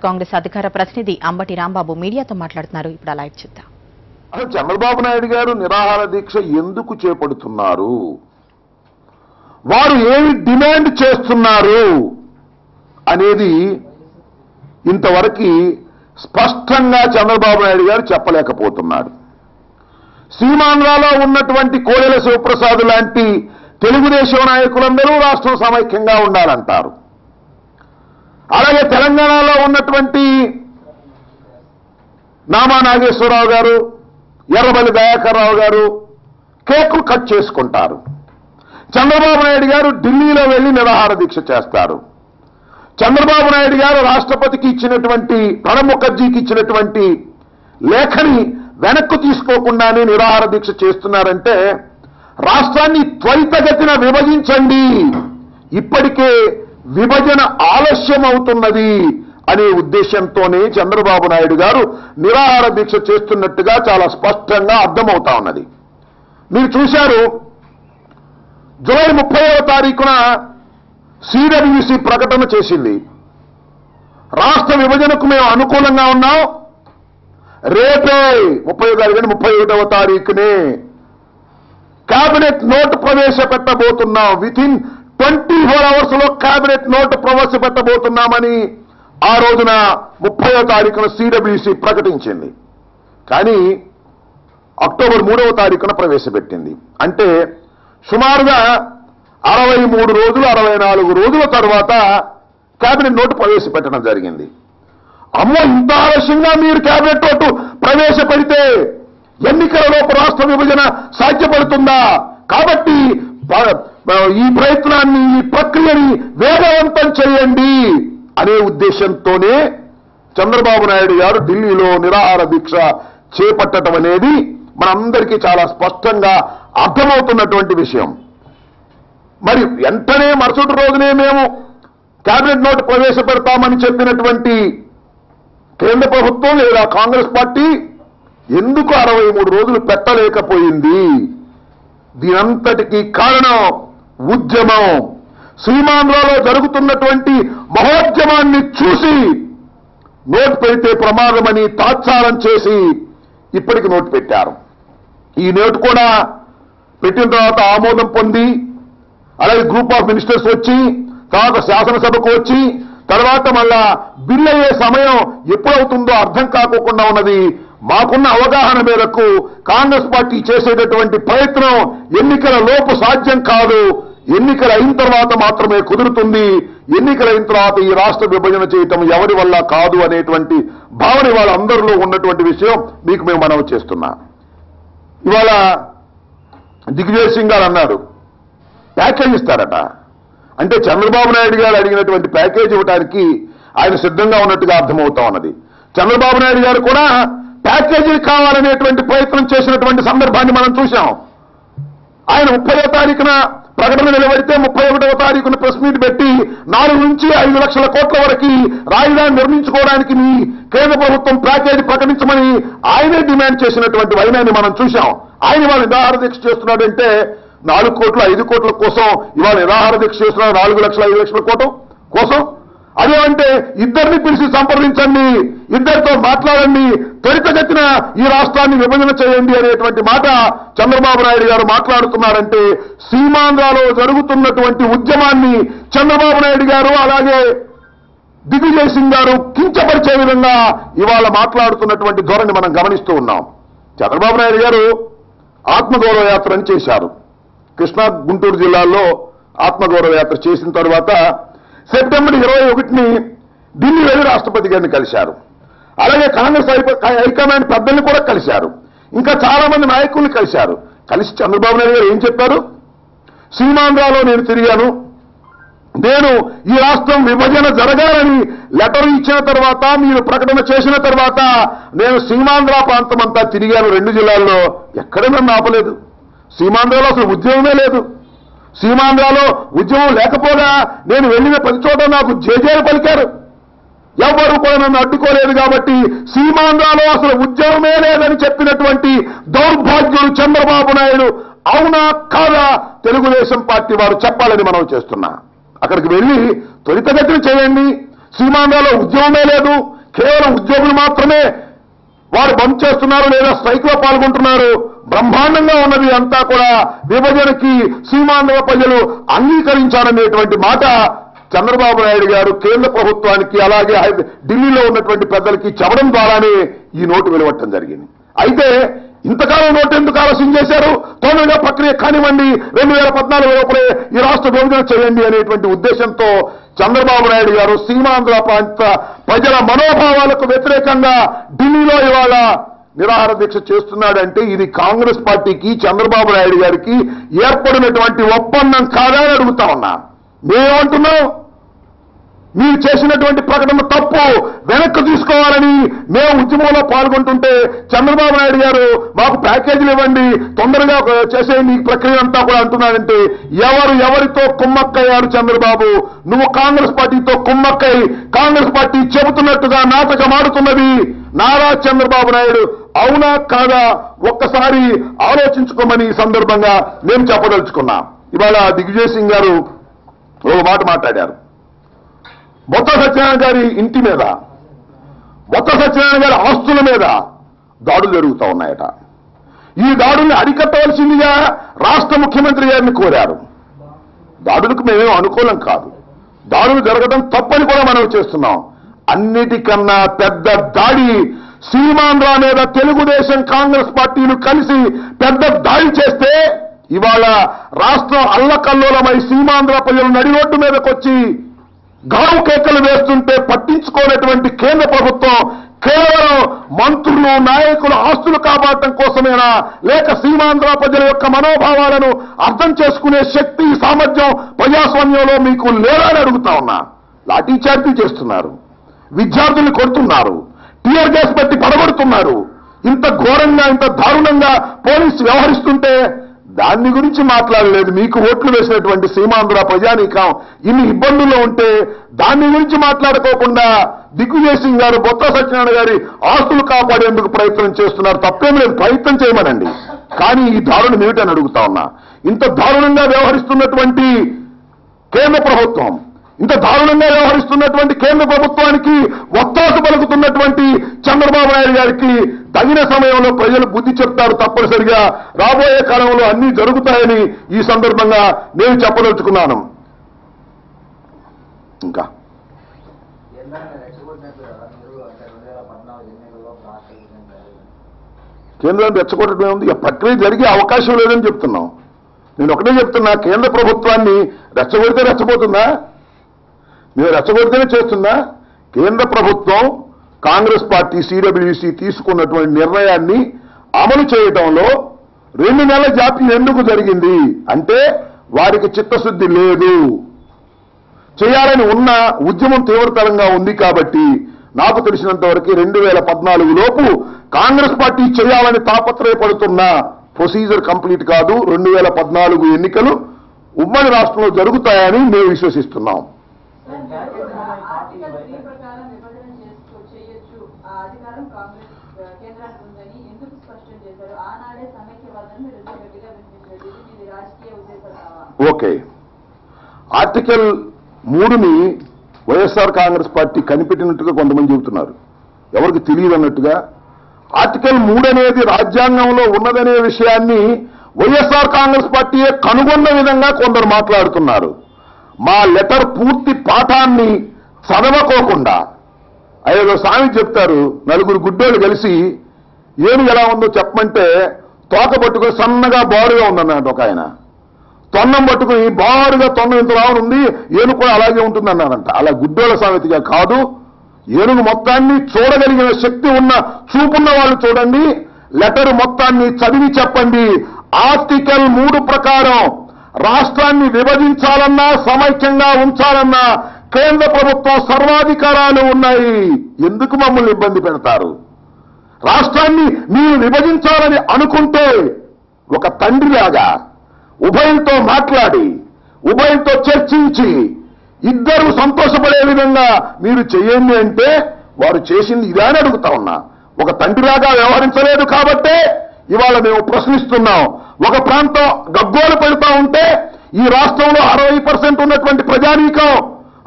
కాంగ్రెస్ అధికార ప్రతినిధి అంబటి రాంబాబు మీడియాతో మాట్లాడుతున్నారు. ఇప్పుడు లైవ్ చూద్దాం. అసలు చంద్రబాబు నాయుడు గారు నిరాహార దీక్ష ఎందుకు చేపడుతున్నారు, వారు ఏమి డిమాండ్ చేస్తున్నారు అనేది ఇంతవరకు స్పష్టంగా చంద్రబాబు నాయుడు గారు చెప్పలేకపోతున్నారు. సీమాంధ్రలో ఉన్నటువంటి కోడెల శివప్రసాద్ లాంటి తెలుగుదేశం నాయకులందరూ రాష్ట్రం సమైక్యంగా ఉండాలంటారు. అలాగే తెలంగాణలో ఉన్నటువంటి నామా నాగేశ్వరరావు గారు, ఎర్రబల్లి దయాకర్ రావు గారు కేకులు కట్ చేసుకుంటారు. చంద్రబాబు నాయుడు గారు ఢిల్లీలో వెళ్లి నిరాహార దీక్ష చేస్తారు. చంద్రబాబు నాయుడు గారు రాష్ట్రపతికి ఇచ్చినటువంటి, ప్రణబ్ ముఖర్జీకి ఇచ్చినటువంటి లేఖని వెనక్కు తీసుకోకుండానే నిరాహార దీక్ష చేస్తున్నారంటే రాష్ట్రాన్ని త్వరితగతిన విభజించండి, ఇప్పటికే విభజన ఆలస్యం అవుతున్నది అనే ఉద్దేశంతోనే చంద్రబాబు నాయుడు గారు నిరాహార దీక్ష చేస్తున్నట్టుగా చాలా స్పష్టంగా అర్థమవుతా ఉన్నది. మీరు చూశారు, జూలై 30వ తారీఖున సిడబ్ల్యూసి ప్రకటన చేసింది. రాష్ట్ర విభజనకు మేము అనుకూలంగా ఉన్నాం. రేపే 31వ తారీఖునే కేబినెట్ నోటు ప్రవేశపెట్టబోతున్నాం. వితిన్ 24 అవర్స్ లో కేబినెట్ నోటు ప్రవేశపెట్టబోతున్నామని ఆ రోజున 30వ తారీఖున సిడబ్ల్యూసి ప్రకటించింది. కానీ అక్టోబర్ 3వ తారీఖున ప్రవేశపెట్టింది. అంటే సుమారుగా 63 రోజులు 64 రోజుల తర్వాత కేబినెట్ నోటు ప్రవేశపెట్టడం జరిగింది. అమ్మో, ఇంత ఆలస్యంగా మీరు కేబినెట్ నోటు ప్రవేశపెడితే ఎన్నికలలోపు రాష్ట్ర విభజన సాధ్యపడుతుందా, కాబట్టి ఈ ప్రయత్నాన్ని, ఈ ప్రక్రియని వేగవంతం చేయండి అనే ఉద్దేశంతోనే చంద్రబాబు నాయుడు గారు ఢిల్లీలో నిరాహార దీక్ష చేపట్టడం అనేది మనందరికీ చాలా స్పష్టంగా అర్థమవుతున్నటువంటి విషయం. మరి వెంటనే మరుసటి రోజునే మేము కేబినెట్ నోటు ప్రవేశపెడతామని చెప్పినటువంటి కేంద్ర ప్రభుత్వం లేదా కాంగ్రెస్ పార్టీ ఎందుకు 63 రోజులు పెట్టలేకపోయింది? దీనంతటికీ కారణం ఉద్యమం. సీమాంధ్రలో జరుగుతున్నటువంటి మహోద్యమాన్ని చూసి నోటు పెడితే ప్రమాదమని తాత్సారం చేసి ఇప్పటికి నోటు పెట్టారు. ఈ నోటు కూడా పెట్టిన తర్వాత ఆమోదం పొంది, అలాగే గ్రూప్ ఆఫ్ మినిస్టర్స్ వచ్చి, తర్వాత శాసనసభకు వచ్చి, తర్వాత మళ్ళా బిల్ అయ్యే సమయం ఎప్పుడవుతుందో అర్థం కాకుండా ఉన్నది. మాకున్న అవగాహన మేరకు కాంగ్రెస్ పార్టీ చేసేటటువంటి ప్రయత్నం ఎన్నికల లోపు సాధ్యం కాదు, ఎన్నికలు అయిన తర్వాత మాత్రమే కుదురుతుంది. ఎన్నికలు అయిన తర్వాత ఈ రాష్ట్ర విభజన చేయటం ఎవరి వల్ల కాదు అనేటువంటి భావన వాళ్ళందరిలో ఉన్నటువంటి విషయం మీకు మేము మనవి చేస్తున్నా. ఇవాళ దిగ్విజయ్ సింగ్ గారు అన్నారు ప్యాకేజ్ ఇస్తారట. అంటే చంద్రబాబు నాయుడు గారు అడిగినటువంటి ప్యాకేజ్ ఇవ్వడానికి ఆయన సిద్ధంగా ఉన్నట్టుగా అర్థమవుతా ఉన్నది. చంద్రబాబు నాయుడు గారు కూడా ప్యాకేజీ కావాలనేటువంటి ప్రయత్నం చేసినటువంటి సందర్భాన్ని మనం చూశాం. ఆయన 30వ తారీఖున ప్రకటన వెలువడితే 31వ తారీఖున ప్రెస్ మీట్ పెట్టి 4 నుంచి 5 లక్షల కోట్ల వరకు రాజధాని నిర్మించుకోవడానికి మీ కేంద్ర ప్రభుత్వం ప్యాకేజీ ప్రకటించమని ఆయనే డిమాండ్ చేసినటువంటి వైనాన్ని మనం చూశాం. ఆయన ఇవాళ నిరాహార దీక్ష చేస్తున్నాడంటే 4 కోట్లు 5 కోట్ల కోసం ఇవాళ నిరాహార దీక్ష చేస్తున్నారు. 4 లక్షల 5 లక్షల కోట్ల కోసం. అదేమంటే ఇద్దరిని పిలిచి సంప్రదించండి, ఇద్దరితో మాట్లాడండి, త్వరితగతిన ఈ రాష్ట్రాన్ని విభజన చేయండి అనేటువంటి మాట చంద్రబాబు నాయుడు గారు మాట్లాడుతున్నారంటే సీమాంధ్రలో జరుగుతున్నటువంటి ఉద్యమాన్ని చంద్రబాబు నాయుడు గారు అలాగే దిగ్విజయ్ సింగ్ గారు కించపరిచే విధంగా ఇవాళ మాట్లాడుతున్నటువంటి ధోరణి మనం గమనిస్తూ ఉన్నాం. చంద్రబాబు నాయుడు గారు ఆత్మగౌరవ యాత్రని చేశారు. కృష్ణా గుంటూరు జిల్లాల్లో ఆత్మగౌరవ యాత్ర చేసిన తర్వాత సెప్టెంబర్ 21ని ఢిల్లీ వెళ్లి రాష్ట్రపతి గారిని కలిశారు. అలాగే కాంగ్రెస్ హైకమాండ్ పెద్దల్ని కూడా కలిశారు. ఇంకా చాలా మంది నాయకుల్ని కలిశారు. కలిసి చంద్రబాబు నాయుడు గారు ఏం చెప్పారు? సీమాంధ్రలో నేను తిరిగాను, నేను ఈ రాష్ట్రం విభజన జరగాలని లెటర్ ఇచ్చిన తర్వాత, మీరు ప్రకటన చేసిన తర్వాత నేను సీమాంధ్ర ప్రాంతం అంతా తిరిగాను 2 జిల్లాల్లో, ఎక్కడ నన్ను ఆపలేదు. సీమాంధ్రలో అసలు ఉద్యమమే లేదు. సీమాంధ్రలో ఉద్యమం లేకపోగా నేను వెళ్ళిన ప్రతి చోట నాకు జేజేలు పలికారు. ఎవరు కూడా నన్ను అడ్డుకోలేదు. కాబట్టి సీమాంధ్రలో అసలు ఉద్యమమే లేదని చెప్పినటువంటి దౌర్భాగ్యుడు చంద్రబాబు నాయుడు అవునా కాదా తెలుగుదేశం పార్టీ వారు చెప్పాలని మనం చేస్తున్నా. అక్కడికి వెళ్ళి త్వరితగతిన చేయండి, సీమాంధ్రలో ఉద్యమమే లేదు, కేవలం ఉద్యోగులు మాత్రమే వారు బంద్ చేస్తున్నారు లేదా స్ట్రైక్ లో పాల్గొంటున్నారు. బ్రహ్మాండంగా ఉన్నది అంతా కూడా విభజనకి సీమాంధ్ర ప్రజలు అంగీకరించారనేటువంటి మాట చంద్రబాబు నాయుడు గారు కేంద్ర ప్రభుత్వానికి అలాగే ఢిల్లీలో ఉన్నటువంటి పెద్దలకి చెప్పడం ద్వారానే ఈ నోటు వెలువట్టడం జరిగింది. అయితే ఇంతకాలం నోటు ఎందుకు ఆలస్యం చేశారు? తొందరగా ప్రక్రియ కానివ్వండి, 2014 లోపలే ఈ రాష్ట్ర విభజన చేయండి అనేటువంటి ఉద్దేశంతో చంద్రబాబు నాయుడు గారు సీమాంధ్ర ప్రాంత ప్రజల మనోభావాలకు వ్యతిరేకంగా ఢిల్లీలో ఇవాళ నిరాహార దీక్ష చేస్తున్నాడంటే ఇది కాంగ్రెస్ పార్టీకి చంద్రబాబు నాయుడు గారికి ఏర్పడినటువంటి ఒప్పందం కాదా అని అడుగుతా ఉన్నా. మేమేమంటున్నాం? మీరు చేసినటువంటి ప్రకటన తప్పు, వెనక్కి తీసుకోవాలని మేము ఉద్యమంలో పాల్గొంటుంటే చంద్రబాబు నాయుడు గారు మాకు ప్యాకేజీలు ఇవ్వండి, తొందరగా చేసేయండి ఈ ప్రక్రియ అంతా కూడా అంటున్నాడంటే ఎవరితో కుమ్మక్కయ్యారు చంద్రబాబు? నువ్వు కాంగ్రెస్ పార్టీతో కుమ్మక్కై కాంగ్రెస్ పార్టీ చెబుతున్నట్టుగా నాటకం ఆడుతున్నది నారా చంద్రబాబు నాయుడు. అవునా కాదా ఒక్కసారి ఆలోచించుకోమని ఈ సందర్భంగా మేము చెప్పదలుచుకున్నాం. ఇవాళ దిగ్విజయ్ సింగ్ గారు ఒక మాట మాట్లాడారు. బొత్స సత్యనారాయణ గారి ఇంటి మీద, బొత్స సత్యనారాయణ గారి ఆస్తుల మీద దాడులు జరుగుతూ ఉన్నాయట. ఈ దాడుల్ని అరికట్టవలసిందిగా రాష్ట్ర ముఖ్యమంత్రి గారిని కోరారు. దాడులకు మేమేం అనుకూలం కాదు, దాడులు జరగడం తప్పని కూడా మనం చేస్తున్నాం. అన్నిటికన్నా పెద్ద దాడి సీమాంధ్ర మీద తెలుగుదేశం కాంగ్రెస్ పార్టీలు కలిసి పెద్ద దాడి చేస్తే ఇవాళ రాష్ట్రం అల్లకల్లోలమై సీమాంధ్ర ప్రజలు నడిరోడ్డు మీదకొచ్చి గావు కేకలు వేస్తుంటే పట్టించుకోనటువంటి కేంద్ర ప్రభుత్వం కేవలం మంత్రులు నాయకులు ఆస్తులు కాపాడటం కోసమేనా, లేక సీమాంధ్ర ప్రజల యొక్క మనోభావాలను అర్థం చేసుకునే శక్తి సామర్థ్యం ప్రజాస్వామ్యంలో మీకు లేదా అని అడుగుతా ఉన్నా. లాఠీచార్జీ చేస్తున్నారు, విద్యార్థుల్ని కొడుతున్నారు, టీఆర్ గ్యాస్ పెట్టి పడగొడుతున్నారు. ఇంత ఘోరంగా ఇంత దారుణంగా పోలీసు వ్యవహరిస్తుంటే దాన్ని గురించి మాట్లాడలేదు. మీకు ఓట్లు వేసినటువంటి సీమాంధ్ర ప్రజానీకం ఇన్ని ఇబ్బందుల్లో ఉంటే దాన్ని గురించి మాట్లాడుకోకుండా దిగ్విజయ్ సింగ్ గారు బొత్స సత్యనారాయణ గారి ఆస్తులు కాపాడేందుకు ప్రయత్నం చేస్తున్నారు. తప్పేం లేదు, ప్రయత్నం చేయమనండి. కానీ ఈ దారుణం ఏమిటని అడుగుతా ఉన్నా. ఇంత దారుణంగా వ్యవహరిస్తున్నటువంటి కేంద్ర ప్రభుత్వం, ఇంత దారుణంగా వ్యవహరిస్తున్నటువంటి కేంద్ర ప్రభుత్వానికి ఒత్తాసు పలుకుతున్నటువంటి చంద్రబాబు నాయుడు గారికి తగిన సమయంలో ప్రజలు బుద్ధి చెప్తారు. తప్పనిసరిగా రాబోయే కాలంలో అన్నీ జరుగుతాయని ఈ సందర్భంగా నేను చెప్పదలుచుకున్నాను. ఇంకా కేంద్రం రెచ్చగొట్టడమే ఉంది, ప్రక్రియ జరిగే అవకాశం లేదని చెప్తున్నాం. నేను ఒకటే చెప్తున్నా, కేంద్ర ప్రభుత్వాన్ని రెచ్చగొడితే రెచ్చబోతుందా? మేము రెచ్చగొడితేనే చేస్తున్నా. కేంద్ర ప్రభుత్వం కాంగ్రెస్ పార్టీ సిడబ్ల్యూసి తీసుకున్నటువంటి నిర్ణయాన్ని అమలు చేయడంలో 2 నెలల జాప్యం ఎందుకు జరిగింది అంటే వారికి చిత్తశుద్ధి లేదు. చేయాలని ఉన్న ఉద్యమం తీవ్రతరంగా ఉంది కాబట్టి నాకు తెలిసినంత వరకు 2014 లోపు కాంగ్రెస్ పార్టీ చేయాలని తాపత్రయపడుతున్న ప్రొసీజర్ కంప్లీట్ కాదు. 2014 ఎన్నికలు ఉమ్మడి రాష్ట్రంలో జరుగుతాయని మేము విశ్వసిస్తున్నాం. ఓకే, ఆర్టికల్ 3ని వైఎస్ఆర్ కాంగ్రెస్ పార్టీ కనిపెట్టినట్టుగా కొంతమంది చెబుతున్నారు, ఎవరికి తెలియదు అన్నట్టుగా. ఆర్టికల్ 3 అనేది రాజ్యాంగంలో ఉన్నదనే విషయాన్ని వైఎస్ఆర్ కాంగ్రెస్ పార్టీయే కనుగొన్న విధంగా కొందరు మాట్లాడుతున్నారు. మా లెటర్ పూర్తి పాఠాన్ని చదవకోకుండా ఏదో సామి చెప్తారు, 4 గుడ్డోళ్ళు కలిసి ఏనుగు ఎలా ఉందో చెప్పమంటే తోక పట్టుకుని సన్నగా బారుగా ఉందన్నాడు ఒక ఆయన. తొన్నం పట్టుకుని బారుగా తొన్నం ఇంత రావనుంది, ఏనుగు కూడా అలాగే ఉంటుంది అన్నాడంట. అలా గుడ్డోళ్ళ సామెతగా కాదు, ఏనుగు మొత్తాన్ని చూడగలిగిన శక్తి ఉన్న చూపున్న వాళ్ళు చూడండి, లెటర్ మొత్తాన్ని చదివి చెప్పండి. ఆర్టికల్ 3 ప్రకారం రాష్ట్రాన్ని విభజించాలన్నా సమైక్యంగా ఉంచాలన్నా కేంద్ర ప్రభుత్వం సర్వాధికారాలు ఉన్నాయి. ఎందుకు మమ్మల్ని ఇబ్బంది పెడతారు? రాష్ట్రాన్ని మీరు విభజించాలని అనుకుంటే ఒక తండ్రిలాగా ఉభయంతో మాట్లాడి ఉభయంతో చర్చించి ఇద్దరు సంతోషపడే విధంగా మీరు చేయండి అంటే వారు చేసింది ఇదే అని అడుగుతా ఉన్నా. ఒక తండ్రిలాగా వ్యవహరించలేదు కాబట్టే ఇవాళ మేము ప్రశ్నిస్తున్నాం. ఒక ప్రాంతం గగ్గోలు పెడతా ఉంటే ఈ రాష్ట్రంలో 60% ఉన్నటువంటి ప్రజానీకం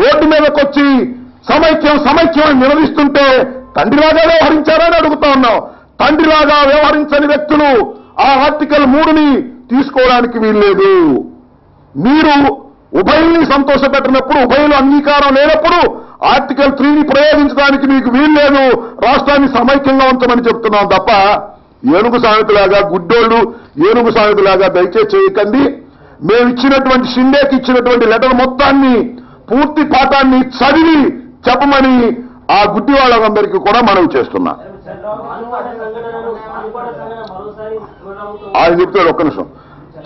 రోడ్డు మీదకొచ్చి సమైక్యం సమైక్యం అని నిలదీస్తుంటే తండ్రిలాగా వ్యవహరించారని అడుగుతా ఉన్నాం. తండ్రిలాగా వ్యవహరించని వ్యక్తులు ఆ ఆర్టికల్ 3ని తీసుకోవడానికి వీల్లేదు. మీరు ఉభయుల్ని సంతోషపెట్టినప్పుడు, ఉభయులు అంగీకారం లేనప్పుడు ఆర్టికల్ 3ని ప్రయోగించడానికి మీకు వీల్లేదు. రాష్ట్రాన్ని సమైక్యంగా ఉంచమని చెప్తున్నాం తప్ప ఏనుగు సామెతలాగా, గుడ్డోళ్లు ఏనుగు సామెతలాగా దయచేసి చేయకండి. మేము ఇచ్చినటువంటి షిండేకి ఇచ్చినటువంటి లెటర్ మొత్తాన్ని, పూర్తి పాఠాన్ని చదివి చెప్పమని ఆ గుడ్డి వాళ్ళందరికీ కూడా మనవి చేస్తున్నా. ఆయన చెప్తాడు. ఒక్క నిమిషం.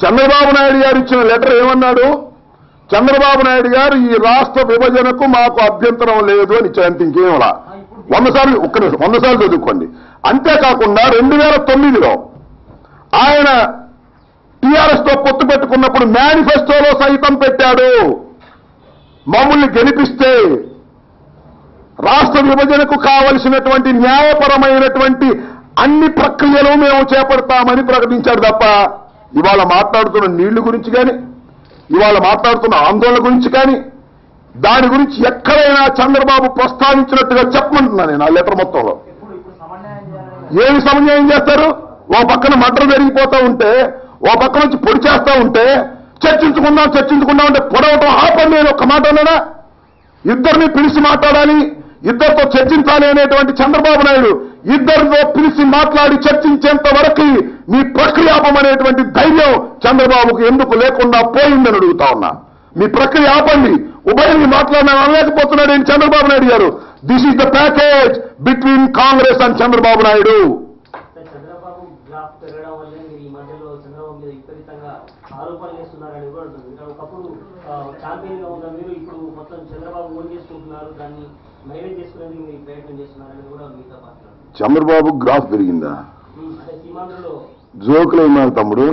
చంద్రబాబు నాయుడు గారు ఇచ్చిన లెటర్ ఏమన్నాడు? చంద్రబాబు నాయుడు గారు ఈ రాష్ట్ర విభజనకు మాకు అభ్యంతరం లేదు అని ఇచ్చారంటే ఇంకేమలా 100 సార్లు, ఒక్క నిమిషం, 100 సార్లు చదువుకోండి. అంతేకాకుండా 2009లో ఆయన టీఆర్ఎస్ తో పొత్తు పెట్టుకున్నప్పుడు మేనిఫెస్టోలో సైతం పెట్టాడు, మమ్మల్ని గెలిపిస్తే రాష్ట్ర విభజనకు కావలసినటువంటి న్యాయపరమైనటువంటి అన్ని ప్రక్రియలు మేము చేపడతామని ప్రకటించాడు తప్ప ఇవాళ మాట్లాడుతున్న నీళ్లు గురించి కానీ, ఇవాళ మాట్లాడుతున్న ఆందోళన గురించి కానీ, దాని గురించి ఎక్కడైనా చంద్రబాబు ప్రస్తావించినట్టుగా చెప్పమంటున్నా నేను ఆ లెటర్ మొత్తంలో. ఏమి సమన్వయం చేస్తారు? ఓ పక్కన మర్డర్ జరిగిపోతా ఉంటే, ఓ పక్క నుంచి పొడి చేస్తా ఉంటే చర్చించుకుందాం అంటే పొడవటం ఆపండి. నేను ఒక్క మాట అన్నానా? ఇద్దరిని పిలిచి మాట్లాడాలి, ఇద్దరితో చర్చించాలి అనేటువంటి చంద్రబాబు నాయుడు ఇద్దరితో పిలిచి మాట్లాడి చర్చించేంత వరకు మీ ప్రక్రియ ఆపమనేటువంటి ధైర్యం చంద్రబాబుకు ఎందుకు లేకుండా పోయిందని అడుగుతా ఉన్నా. మీ ప్రక్రియ ఆపండి. ఉభయంని మాట్లాడిన అనలేకపోతున్నాడు ఏంటి చంద్రబాబు నాయుడు గారు? This is the package between Congress and Chandrababu Naidu. Chandrababu graph పెరగడం వల్ల ఈ మధ్యలో చంద్రబాబు మీద విపరీతంగా ఆరోపణలు చేస్తున్నారని కూడా ఉంటుంది. ఒకప్పుడు ఛాంపియన్ గా ఉన్న మీరు ఇప్పుడు మొత్తం చంద్రబాబు ఓన్ చేసుకుంటున్నారు, దాన్ని మైలేజ్ చేసుకునేందుకు మీరు ప్రయత్నం చేస్తున్నారని కూడా మీతో మాట్లాడుతున్నారు. చంద్రబాబు గ్రాఫ్ పెరిగిందా? అదే సీమాంధ్రలో జోకులు ఉన్నారు తమ్ముడు.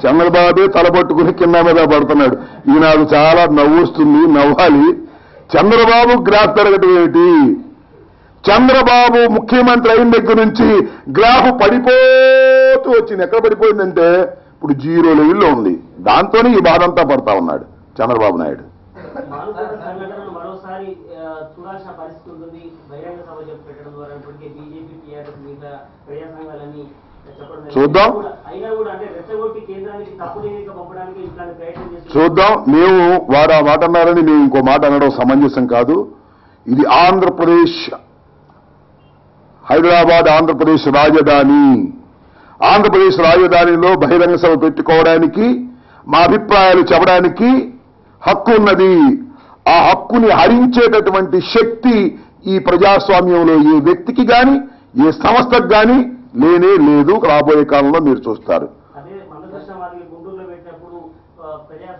చంద్రబాబే తలపట్టుకుని కింద మీద పడుతున్నాడు. ఇది నాకు చాలా నవ్వుస్తుంది, నవ్వాలి. చంద్రబాబు గ్రాఫ్ పెరగటం ఏమిటి? చంద్రబాబు ముఖ్యమంత్రి అయిన దగ్గర నుంచి గ్రాఫ్ పడిపోతూ వచ్చింది. ఎక్కడ పడిపోయిందంటే ఇప్పుడు 0 లెవెల్లో ఉంది. దాంతోనే ఈ బాధ అంతా పడతా ఉన్నాడు చంద్రబాబు నాయుడు. మరోసారి చూడాల్సిన పరిస్థితి ఉంటుంది. బహిరంగ సభ పెట్టడం ద్వారా ఇప్పటికే బీజేపీ, టీఆర్ఎస్ మీద ప్రజా సంఘాలని చూద్దాం. అయినా కూడా అంటే రెచ్చగొట్టి కేంద్రానికి తప్పు నివేదిక పంపడానికి ఇట్లాంటి ప్రయత్నం చేస్తారు. చూద్దాం. మేము వారు ఆ మాట అన్నారని మేము ఇంకో మాట అనడం సమంజసం కాదు. ఇది ఆంధ్రప్రదేశ్, హైదరాబాద్ ఆంధ్రప్రదేశ్ రాజధాని. ఆంధ్రప్రదేశ్ రాజధానిలో బహిరంగ సభ పెట్టుకోవడానికి, మా అభిప్రాయాలు చెప్పడానికి హక్కు ఉన్నది. ఆ హక్కుని హరించేటటువంటి శక్తి ఈ ప్రజాస్వామ్యంలో ఏ వ్యక్తికి గాని, ఏ సంస్థకు గాని లేనే లేదు. రాబోయే కాలంలో మీరు చూస్తారు. అదే మందకృష్ణ వారికి గుంటూరులో పెట్టినప్పుడు ప్రజా